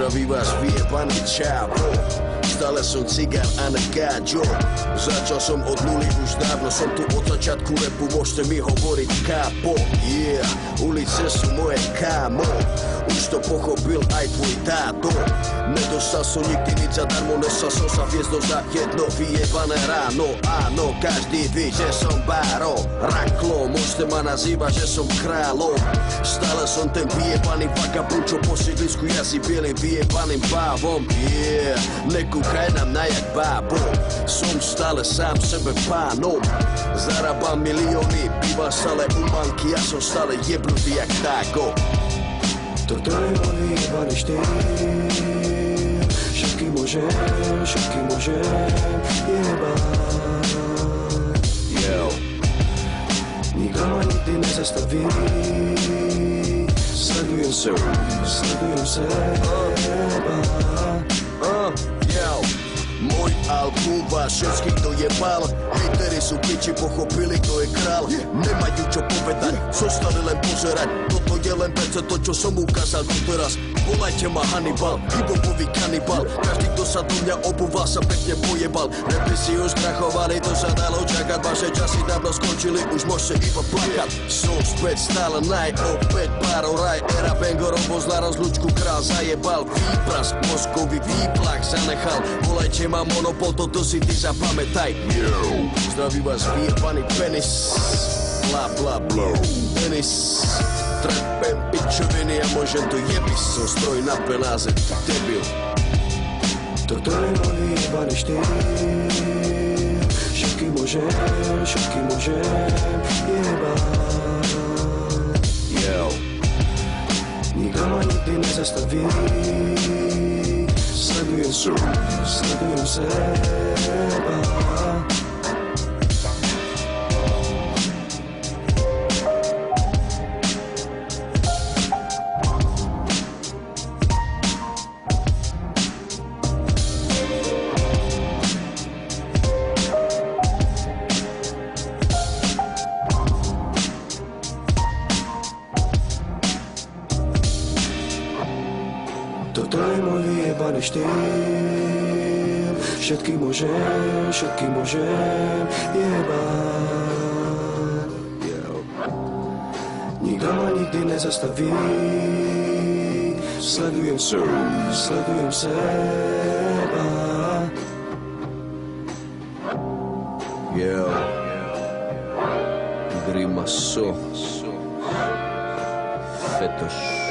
Zdraví vás vyjebaný čávo. Stále som cigár a ne káďo. Začal som od nuly už dávno, som tu od začiatku repu, môžete mi hovoriť kápo. Yeah, ulice sú moje kámo, už to pochopil aj tvoj táto. Nedostal som nikdy nič zadarmo, nesal som sa hviezdo za jedno vyjebané ráno. Áno, každý ví, že som báro, raklo, môžete ma nazývať, že som kráľom. Stále som ten vyjebaný vagabund, čo po sídlisku jazdí bielým vyjebaným pávom. Yeah, nekúkaj nám na jak bábo, som stále sám sebe pánom. Zarábam milióny, bývam stále u banky, ja som stále jebnutý jak táko. Toto je môj vyjebaný štýl, všetky môžem jebať. Yo. Nikto ma nikdy nezastaví, sledujem seba. Yo. Môj album vás všetkých dojebal, hejteri sú piči, pochopili, kto je král. Nemajú čo povedať, zostali len pozerať, toto je len to, čo som ukázal doteraz. Volajte ma Hannibal, hip-hopový kanibal, každý, kto sa do mňa obúval, sa pekne pojebal. Repy si už krachovali, to sa dalo čakať, vaše časy dávno skončili, už môžete iba plakať. Som späť stále opäť párov raj, era bangorov, pozná rozlučku, král zajebal, výprask, mozkový výplach zanechal. Volajte ma Monopol, toto si ty zapamätaj. Yo, zdraví vás vyjebaný penis, bla bla bla, penis. Trepem pičoviny a môžem to jebiť, som stroj na penáze, ty debil. Toto je môj vyjebaný štýl, všetky môžem jebať. Yo. Nikto ma nikdy nezastaví, sledujem seba. Toto je môj vyjebaný štýl, všetky môžem jebať. Nikto ma nikdy nezastaví, sledujem seba. Yo. Grimaso. Fetoš.